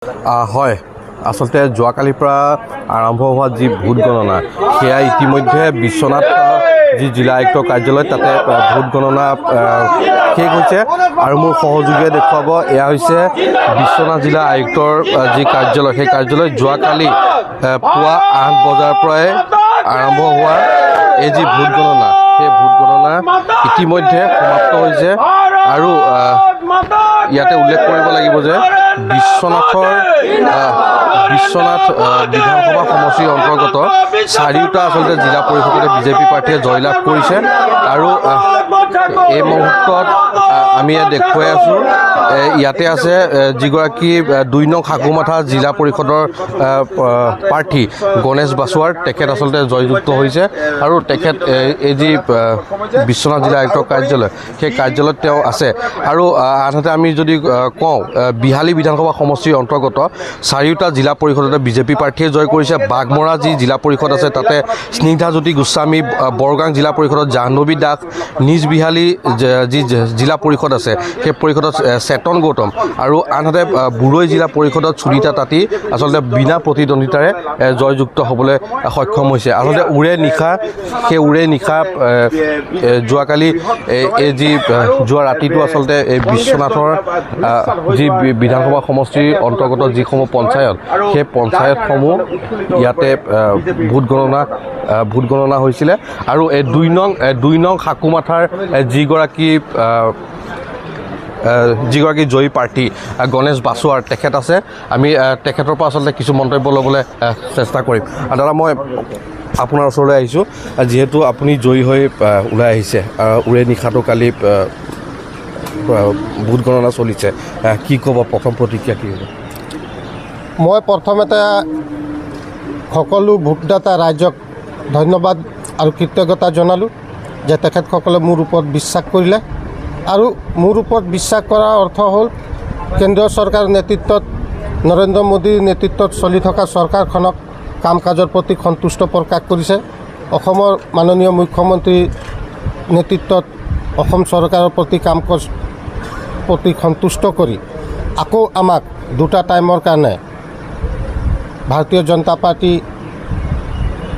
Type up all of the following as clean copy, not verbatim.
হয় আচলতে যোৱাকালিৰ পৰা আৰম্ভ হোৱা যি ভোট গণনা সেয়া ইতিমধ্যে বিশ্বনাথ যি জিলা আয়ুক্ত কাৰ্যালয় তাতে ভোট গণনা শেষ হৈছে আৰু মোৰ সহযোগীয়ে দেখুৱাব এয়া হৈছে বিশ্বনাথ জিলা আয়ুক্তৰ যি কাৰ্যালয় সেই কাৰ্যালয় যোৱাকালি পুৱা 8 বজাৰ পৰাই আৰম্ভ হোৱা এই যি ভোট গণনা সেই ভোট গণনা ইতিমধ্যে সমাপ্ত হৈছে আৰু ইয়াতে উল্লেখ কৰিব লাগিব যে বিশ্বনাথ বিধানসভা সমষ্টিৰ অন্তৰ্গত চাৰিওটা আচলতে জিলা পৰিষদতে বিজেপি প্ৰাৰ্থীয়ে জয়লাভ কৰিছে আৰু এই মুহূৰ্তত আমি দেখুৱাই আছোঁ ইয়াতে আছে যিগৰাকী 2 নং খাকুমাথা জিলা পৰিষদৰ প্ৰাৰ্থী গণেশ বাছুৱাৰ তেখেত আচলতে জয়যুক্ত হৈছে আৰু তেখেত এই যি বিশ্বনাথ জিলা আয়ুক্তৰ কাৰ্যালয় সেই কাৰ্যালয়ত তেওঁ আছে আৰু আনহাতে আমি যদি কওঁ বিহালী বিধানসভা সমষ্টিৰ অন্তৰ্গত চাৰিওটা জিলা পৰিষদতে বিজেপি প্ৰাৰ্থীয়ে জয় কৰিছে বাঘমৰা যি জিলা পৰিষদ আছে তাতে স্নিগ্ধাজ্যোতি গোস্বামী বৰগাং জিলা পৰিষদত জাহ্নৱী দাস নিজ বিহালী যি জিলা পৰিষদ আছে সেই পৰিষদত চেতন গৌতম আৰু আনহাতে বুৰৈ জিলা পৰিষদত সুনীতা তাঁতী আচলতে বিনা প্ৰতিদ্বন্দ্বিতাৰে জয়যুক্ত হ'বলৈ সক্ষম হৈছে আচলতে উৰে নিশা যোৱাকালি এই যি যোৱা ৰাতিটো আচলতে এই বিশ্বনাথৰ যি বিধানসভা সমষ্টিৰ অন্তৰ্গত যিসমূহ পঞ্চায়ত সেই পঞ্চায়তসমূহ ইয়াতে ভোট গণনা হৈছিলে আৰু এই 2 নং খাকুমাথাৰ যিগৰাকী জয়ী প্ৰাৰ্থী গণেশ বাছুৱাৰ তেখেত আছে আমি তেখেতৰ পৰা আচলতে কিছু মন্তব্য ল'বলৈ চেষ্টা কৰিম দাদা মই আপোনাৰ ওচৰলৈ আহিছোঁ যিহেতু আপুনি জয়ী হৈ ওলাই আহিছে উৰে নিশাটো কালি ভোট গণনা চলিছে কি ক'ব প্ৰথম প্ৰতিক্ৰিয়া কি হ'ব মই প্ৰথমতে সকলো ভোটদাতা ৰাইজক ধন্যবাদ আৰু কৃতজ্ঞতা জনালোঁ যে তেখেতসকলে মোৰ ওপৰত বিশ্বাস কৰিলে আৰু মোৰ ওপৰত বিশ্বাস কৰাৰ অৰ্থ হ'ল কেন্দ্ৰীয় চৰকাৰৰ নেতৃত্বত নৰেন্দ্ৰ মোদীৰ নেতৃত্বত চলি থকা চৰকাৰখনক কাম কাজৰ প্ৰতি সন্তুষ্ট প্ৰকাশ কৰিছে অসমৰ মাননীয় মুখ্যমন্ত্ৰীৰ নেতৃত্বত অসম চৰকাৰৰ প্ৰতি কাম কাজ প্ৰতি সন্তুষ্ট কৰি আকৌ আমাক 2টা টাইমৰ কাৰণে ভাৰতীয় জনতা পাৰ্টি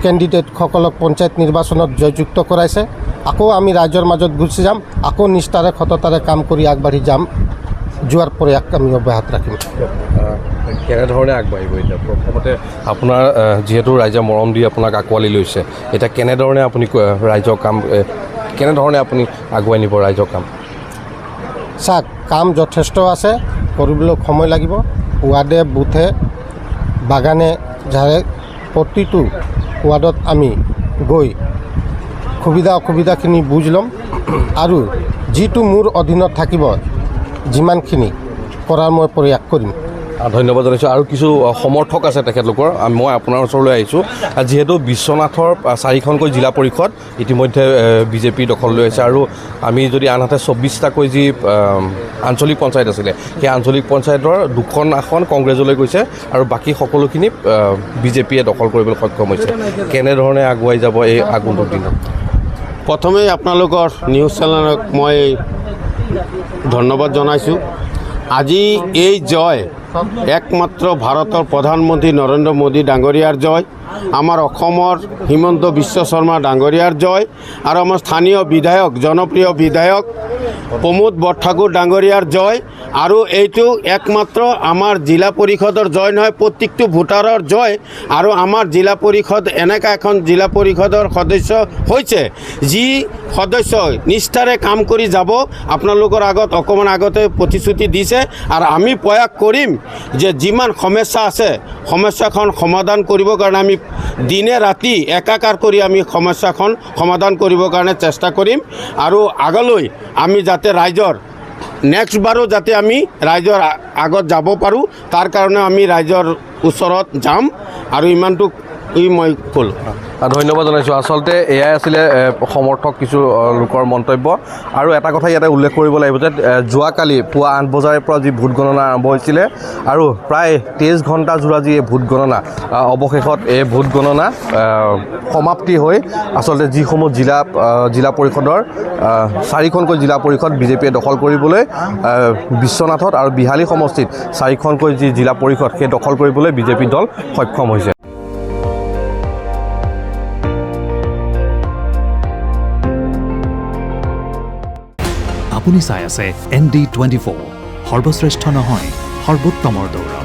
কেণ্ডিডেটসকলক পঞ্চায়ত নিৰ্বাচনত জয়যুক্ত কৰাইছে আকৌ আমি ৰাইজৰ মাজত গুচি যাম আকৌ নিষ্ঠাৰে সততাৰে কাম কৰি আগবাঢ়ি যাম যোৱাৰ প্ৰয়াস আমি অব্যাহত ৰাখিম কেনেধৰণে আগবাঢ়িব এতিয়া প্ৰথমতে আপোনাৰ যিহেতু ৰাইজে মৰম দি আপোনাক আঁকোৱালি লৈছে এতিয়া কেনেধৰণে আপুনি ৰাইজৰ কাম কেনেধৰণে আপুনি আগুৱাই নিব ৰাইজৰ কাম চাওক কাম যথেষ্ট আছে কৰিবলৈ সময় লাগিব ৱাৰ্ডে বুথে বাগানে ঝাৰে প্ৰতিটো ৱাৰ্ডত আমি গৈ সুবিধা অসুবিধাখিনি বুজ ল'ম আৰু যিটো মোৰ অধীনত থাকিব যিমানখিনি কৰাৰ মই প্ৰয়াস কৰিম ধন্যবাদ জনাইছোঁ আৰু কিছু সমৰ্থক আছে তেখেতলোকৰ মই আপোনাৰ ওচৰলৈ আহিছোঁ যিহেতু বিশ্বনাথৰ 4খনকৈ জিলা পৰিষদ ইতিমধ্যে বিজেপি দখল লৈ আছে আৰু আমি যদি আনহাতে 24টাকৈ যি আঞ্চলিক পঞ্চায়ত আছিলে সেই আঞ্চলিক পঞ্চায়তৰ 2খন আসন কংগ্ৰেছলৈ গৈছে আৰু বাকী সকলোখিনি বিজেপিয়ে দখল কৰিবলৈ সক্ষম হৈছে কেনেধৰণে আগুৱাই যাব এই আগন্তুক দিনত প্ৰথমেই আপোনালোকৰ নিউজ চেনেলক মই ধন্যবাদ জনাইছোঁ আজি এই জয় একমাত্ৰ ভাৰতৰ প্ৰধানমন্ত্ৰী নৰেন্দ্ৰ মোদী ডাঙৰীয়াৰ জয় আমাৰ অসমৰ হিমন্ত বিশ্ব শৰ্মা ডাঙৰীয়াৰ জয় আৰু আমাৰ স্থানীয় বিধায়ক জনপ্ৰিয় বিধায়ক প্ৰমোদ বৰঠাকুৰ ডাঙৰীয়াৰ জয় আৰু এইটো একমাত্ৰ আমাৰ জিলা পৰিষদৰ জয় নহয় প্ৰত্যেকটো ভোটাৰৰ জয় আৰু আমাৰ জিলা পৰিষদ এনেকুৱা এখন জিলা পৰিষদৰ সদস্য হৈছে যি সদস্যই নিষ্ঠাৰে কাম কৰি যাব আপোনালোকৰ আগত অকণমান আগতে প্ৰতিশ্ৰুতি দিছে আৰু আমি প্ৰয়াস কৰিম যে যিমান সমস্যা আছে সমস্যাখন সমাধান কৰিবৰ কাৰণে আমি দিনে ৰাতি একাকাৰ কৰি আমি সমস্যাখন সমাধান কৰিবৰ কাৰণে চেষ্টা কৰিম আৰু আগলৈ আমি যাতে ৰাইজৰ নেক্সট বাৰো যাতে আমি ৰাইজৰ আগত যাব পাৰোঁ তাৰ কাৰণে আমি ৰাইজৰ ওচৰত যাম আৰু ইমানটো মই ক'লোঁ। ধন্যবাদ জনাইছোঁ। আচলতে এয়াই আছিলে সমৰ্থক কিছু লোকৰ মন্তব্য। আৰু এটা কথা ইয়াতে উল্লেখ কৰিব লাগিব যে যোৱাকালি পুৱা 8 বজাৰে পৰা যি ভোট গণনা আৰম্ভ হৈছিলে আৰু প্ৰায় 23 ঘণ্টা জোৰা যি এই ভোট গণনা অৱশেষত এই ভোট গণনা সমাপ্তি হৈ আচলতে যিসমূহ জিলা পৰিষদৰ 4খনকৈ জিলা পৰিষদ বিজেপিয়ে দখল কৰিবলৈ বিশ্বনাথত আৰু বিহালী সমষ্টিত 4খনকৈ যি জিলা পৰিষদ সেই দখল কৰিবলৈ বিজেপি দল সক্ষম হৈছে। আপুনি চাই আছে ND24, সৰ্বশ্ৰেষ্ঠ নহয় সৰ্বোত্তমৰ দৌৰ।